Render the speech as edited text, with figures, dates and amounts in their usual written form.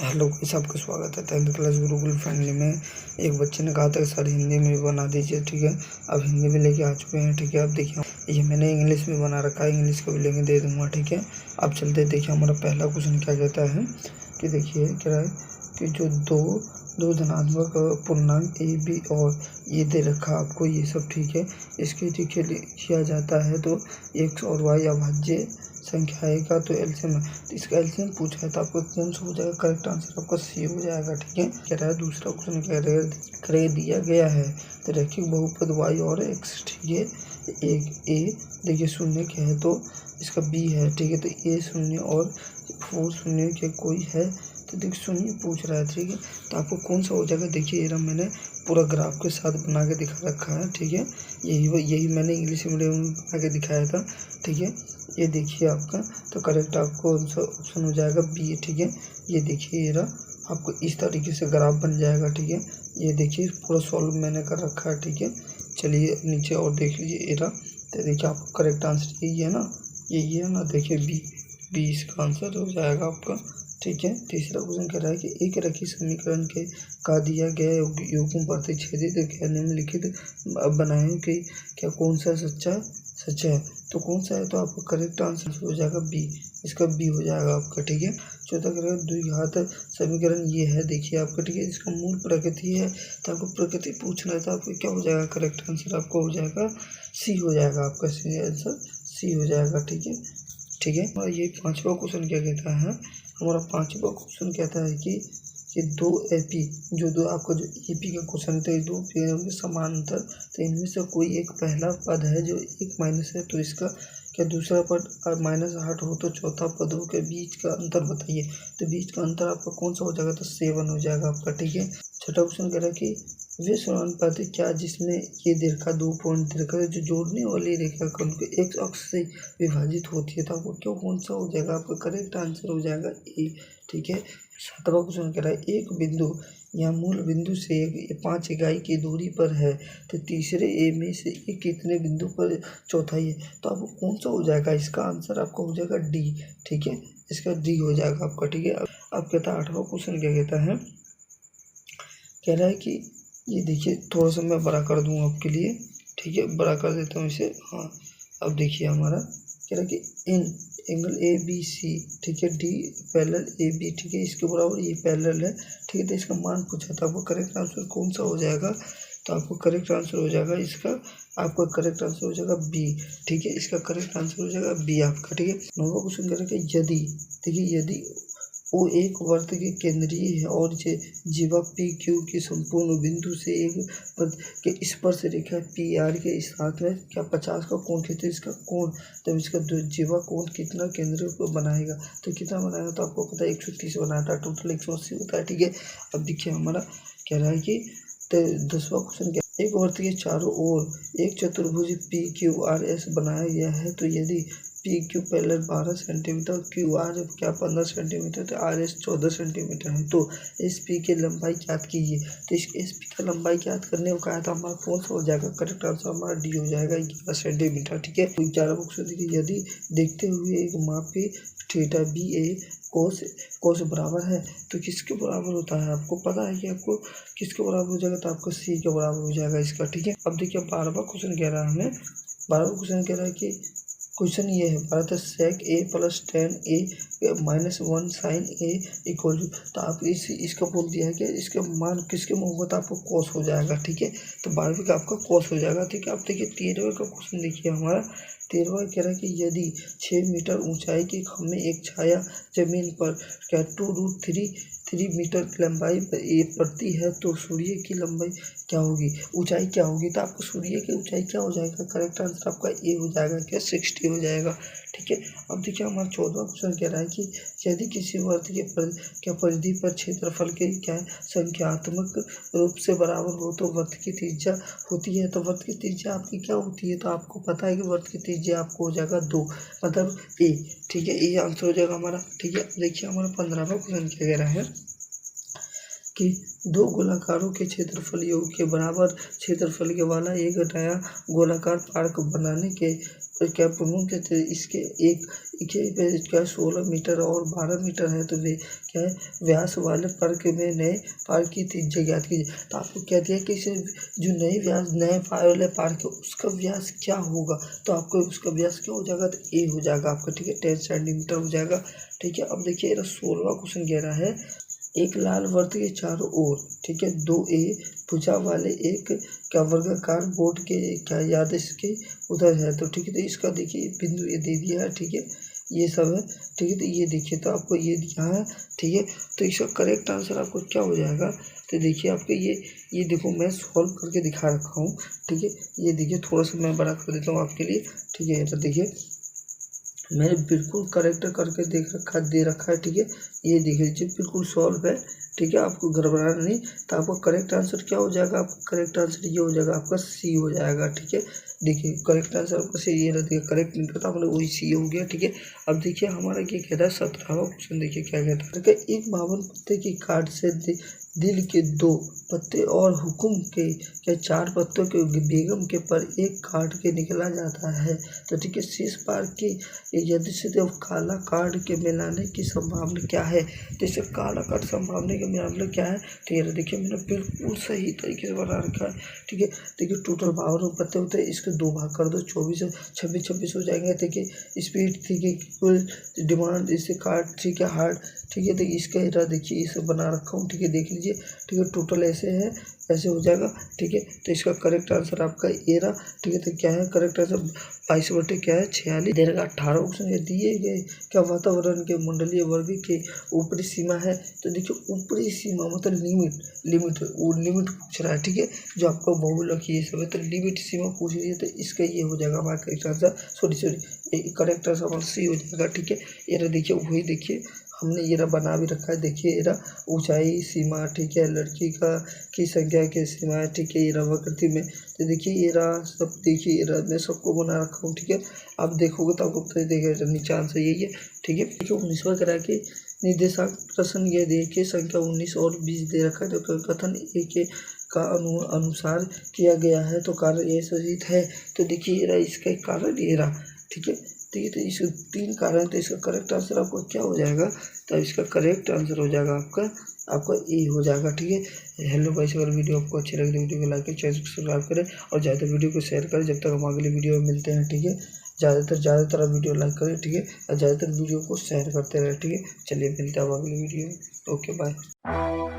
Hello guys, आपका स्वागत है 10th क्लास गुरुकुल फैमिली में। एक बच्चे ने कहा था कि सर हिंदी में भी बना दीजिए। ठीक है, अब हिंदी में लेके आ चुके हैं। ठीक है, अब देखिए ये मैंने इंग्लिश में बना रखा है, इंग्लिश का भी लेके दे दूंगा। ठीक है, अब चलते देखिए हमारा पहला क्वेश्चन क्या कहता है कि देखिए कह रहा है कि जो दो धनात्मक पूर्णांक ए बी और ये दे रखा आपको, ये सब ठीक है। इसके देखिए किया जाता है तो एक्स और वाई अभाज्य संख्या आएगा तो एलसीएम है। तो इसका एलसीएम पूछा है तो आपको कौन सा हो जाएगा? करेक्ट आंसर आपका सी हो जाएगा। ठीक है, कह रहा है दूसरा क्वेश्चन कह दिया गया है तो रैखिक बहुपद वाई और एक्स। ठीक है, एक ए देखिए शून्य क्या है तो इसका बी है। ठीक है, तो ए शून्य और 4 शून्य के कोई है तो देखिए शून्य पूछ रहा है। ठीक है, तो आपको कौन सा हो जाएगा? देखिए ये मैंने पूरा ग्राफ के साथ बना के दिखा रखा है। ठीक है, यही मैंने इंग्लिश मीडियम में बना के दिखाया था। ठीक है, ये देखिए आपका तो करेक्ट आपको ऑप्शन हो जाएगा बी। ठीक है, ये देखिए ये रहा, आपको इस तरीके से ग्राफ बन जाएगा। ठीक है, ये देखिए पूरा सॉल्व मैंने कर रखा है। ठीक है, चलिए नीचे और देख लीजिए ये रहा, तो देखिए आपको करेक्ट आंसर यही है ना, यही है ना। देखिए बी इसका आंसर हो जाएगा आपका। ठीक है, तीसरा क्वेश्चन कह रहा है कि एक रैखिक समीकरण के का दिया गया योगों प्रतिच्छेदित क्या निम्नलिखित बनाए कि क्या कौन सा सच्चा है तो कौन सा है? तो आपका करेक्ट आंसर हो जाएगा बी, इसका बी हो जाएगा आपका। ठीक है, चौथा कह रहा है द्विघात समीकरण ये है देखिए आपका। ठीक है, इसका मूल प्रकृति है तो आपको प्रकृति पूछना है तो आपको क्या हो जाएगा? करेक्ट आंसर आपको हो जाएगा सी हो जाएगा आपका, सी आंसर सी हो जाएगा। ठीक है, ठीक है, और ये पांचवा क्वेश्चन क्या कहता है? हमारा पांचवा क्वेश्चन कहता है कि ये दो एपी जो आपका जो एपी का क्वेश्चन है तो ये दो पेड़ों के समांतर, तो इनमें से कोई एक पहला पद है जो एक माइनस है तो इसका क्या दूसरा पद -8 हो तो चौथा पद हो के बीच का अंतर बताइए। तो बीच का अंतर आपका कौन सा हो जाएगा? तो 7 हो जाएगा आपका। ठीक है, छठा क्वेश्चन कह रहा है कि वे समानुपाती क्या जिसमें ये रेखा 2 पॉइंट रेखा जो जोड़ने वाली रेखा का उनको एक अक्ष से विभाजित होती है तो आपको क्यों कौन सा हो जाएगा? आपका करेक्ट आंसर हो जाएगा ए। ठीक है, सातवां क्वेश्चन कह रहा है एक बिंदु या मूल बिंदु से 5 इकाई की दूरी पर है तो तीसरे ए में से एक कितने बिंदु पर चौथाई है तो आपको कौन सा हो जाएगा? इसका आंसर आपका हो जाएगा डी। ठीक है, इसका डी हो जाएगा आपका। ठीक है, अब कहता है आठवां क्वेश्चन क्या कहता है? कह रहा है कि ये देखिए थोड़ा सा मैं बड़ा कर दूँ आपके लिए। ठीक है, बड़ा कर देता हूँ इसे। हाँ, अब देखिए हमारा कह रहा है कि इन एंगल ए बी सी, ठीक है, डी पैरेलल ए बी, ठीक है, इसके बराबर ये पैरेलल है। ठीक है, तो इसका मान पूछा था, आपको करेक्ट आंसर कौन सा हो जाएगा? तो आपको करेक्ट आंसर हो जाएगा इसका, आपका करेक्ट आंसर हो जाएगा बी। ठीक है, इसका करेक्ट आंसर हो जाएगा बी आपका। ठीक है, नौवां क्वेश्चन कह रहा है कि यदि देखिए यदि वो एक वर्त के केंद्रीय है और जीवा पी क्यू की संपूर्ण बिंदु से एक पद के स्पर्श रेखा पी आर के साथ में क्या 50 का कोण खींचे इसका कोण, तब इसका जीवा कोण कितना केंद्र को बनाएगा? तो कितना बनाएगा? तो आपको पता है 130 बनाया था, टोटल 180 होता है। ठीक है, अब देखिए हमारा कह रहा है कि तो 10वां क्वेश्चन क्या, एक वर्त के चारों ओर एक चतुर्भुज पी क्यू आर एस बनाया गया है तो यदि P Q parallel 12 centimetre, Q R क्या 15 सेंटीमीटर, तो आर एस 14 सेंटीमीटर है तो एस पी की लंबाई ज्ञात कीजिए। तो इस एस पी का लंबाई ज्ञात करने को कहा था, हमारा कौन सा हो जाएगा? करेक्ट आंसर हमारा डी हो जाएगा 11 सेंटीमीटर। ठीक है, 11 क्वेश्चन देखिए यदि देखते हुए एक मापी थीटा बी ए कोस बराबर है तो किसके बराबर होता है? आपको पता है कि आपको किसके बराबर हो जाएगा? तो आपको सी के बराबर हो जाएगा इसका। ठीक है, अब देखिए 12वां क्वेश्चन कह रहा है हमें, 12वां क्वेश्चन कह रहा है कि क्वेश्चन ये है भारत sec a plus 10 a -1 sine a equal to, तो आप इसका बोल दिया है कि इसका मान किसके में होगा? तो आपको कॉस हो जाएगा। ठीक है, तो 12वीं का आपका कॉस हो जाएगा। ठीक है, अब देखिए 13वें का क्वेश्चन देखिए हमारा 13वां कह रहा है कि यदि 6 मीटर ऊंचाई की खम्भे एक छाया जमीन पर क्या 2√3 मीटर की लंबाई पड़ती है तो सूर्य की लंबाई क्या होगी? ऊंचाई क्या होगी? तो आपको सूर्य की ऊंचाई क्या हो जाएगा? करेक्ट आंसर आपका ए हो जाएगा, क्या 60 हो जाएगा। ठीक है, अब देखिए हमारा 14वां क्वेश्चन कह रहा है कि यदि किसी वर्त के परिधि पर क्षेत्रफल के क्या संख्यात्मक रूप से बराबर हो तो वर्त की त्रिज्या होती है, तो वर्त की त्रिज्या आपकी क्या होती है? तो आपको पता है कि वर्त की त्रिज्या आपको हो जाएगा 2, मतलब ए। ठीक है, ये आंसर हो जाएगा हमारा। ठीक है, देखिए हमारा 15वां क्वेश्चन क्या कह रहा है कि दो गोलाकारों के क्षेत्रफल योग के बराबर क्षेत्रफल के वाला एक नया गोलाकार पार्क बनाने के और क्या बोलूँ कहते हैं इसके एक क्या 16 मीटर और 12 मीटर है, तो वे क्या है व्यास वाले पार्क में नए पार्क की त्रिज्या ज्ञात कीजिए। तो आपको क्या दिया कि इसे जो नए वाले पार्क है उसका व्यास क्या होगा, तो आपको उसका व्यास क्या हो जाएगा, तो ए हो जाएगा आपका, ठीक है, 10 सेंटीमीटर हो जाएगा, ठीक है। अब देखिए 16वां क्वेश्चन कह रहा है एक लाल वृत्त के चारों ओर, ठीक है, 2a भुजा वाले एक क्या वर्गाकार बोर्ड के क्या यादृश के उधर है, तो ठीक है। तो इसका देखिए बिंदु ये दे दिया है, ठीक है, ये सब है, ठीक है। तो ये देखिए तो आपको ये दिया है, ठीक है। तो इसका करेक्ट आंसर आपको क्या हो जाएगा, तो देखिए आपके ये देखो मैं सॉल्व करके दिखा रखा हूँ, ठीक है। ये देखिए थोड़ा सा मैं बड़ा कर देता हूँ आपके लिए, ठीक है। तो देखिए मैंने बिल्कुल करेक्ट करके दे रखा है, ठीक है। ये देख लीजिए बिल्कुल सॉल्व है, ठीक है, आपको गड़बड़ाना नहीं। तो आपका करेक्ट आंसर क्या हो जाएगा, आपका करेक्ट आंसर ये हो जाएगा, आपका सी हो जाएगा, ठीक है। देखिए करेक्ट आंसर आपका सी ये रहा, देखिए करेक्ट नहीं था हमने वही सी हो गया, ठीक है। अब देखिए हमारा क्या कह रहा है 17वां क्वेश्चन, देखिए क्या कहता है, एक 52 पत्ते की कार्ड से दिल के 2 पत्ते और हुक्म के क्या 4 पत्तों के बेगम के पर एक काट के निकला जाता है, तो ठीक है। शेष पार की यदि से काला कार्ड के मिलाने की संभावना क्या है, तो इससे काला कार्ड संभावना के मिलाने क्या है, तो ये देखिए मैंने बिल्कुल सही तरीके से बना रखा है, ठीक है। देखिए टोटल 52 पत्ते होते हैं, इसके 2 भाग कर दो, 26 हो जाएंगे, देखिए स्पीड, ठीक है, कुल डिमांड इससे कार्ड, ठीक है, हार्ड, ठीक है। तो इसका एरा देखिए इसे बना रखा हूँ, ठीक है, देख लीजिए, ठीक है। टोटल ऐसे है, ऐसे हो जाएगा, ठीक है। तो इसका करेक्ट आंसर आपका एरा, ठीक है। तो क्या है करेक्ट आंसर 22 क्या है 46 दे रहा। 18 ऑप्शन दिए गए क्या वातावरण के मंडलीय वर्ग के ऊपरी सीमा है, तो देखिए ऊपरी सीमा मतलब लिमिट वो लिमिट पूछ रहा है, ठीक है। जो आपका बहुलक ये सब है, तो लिमिट सीमा पूछ रही है, तो इसका ये हो जाएगा हमारा correct answer, sorry correct answer हमारा सी हो जाएगा, ठीक है। ये देखिए वही देखिए हमने ये बना भी रखा है, देखिए ये ऊंचाई सीमा, ठीक है, लड़की की संख्या की सीमा है, ठीक है। ये वक्रति में तो देखिए ये सब देखिए ये मैं सबको बना रखा हूँ, ठीक है। आप देखोगे तो आपको पता देखेगा नीचे आंसर यही है, ठीक है। देखिए 19वां करा के निर्देशांक प्रश्न ये देखिए संख्या 19 और 20 दे रखा है, जो कथन ए के का अनुसार किया गया है, तो कारण ये सहित है, तो देखिए ये इसका कारण ये रहा, ठीक है। ठीक है, तो इसके 3 कारण, तो इसका करेक्ट आंसर आपको क्या हो जाएगा, तो इसका करेक्ट आंसर हो जाएगा आपका ए हो जाएगा, ठीक है। हेलो गाइस, अगर वीडियो आपको अच्छी लगे तो वीडियो को लाइक करें, चैनल को सब्सक्राइब करें और ज़्यादा वीडियो को शेयर करें। जब तक हम अगले वीडियो में मिलते हैं, ठीक है, ज़्यादातर वीडियो लाइक करें, ठीक है, और ज़्यादातर वीडियो को शेयर करते रहें, ठीक है। चलिए मिलते हैं अब अगली वीडियो में, ओके बाय।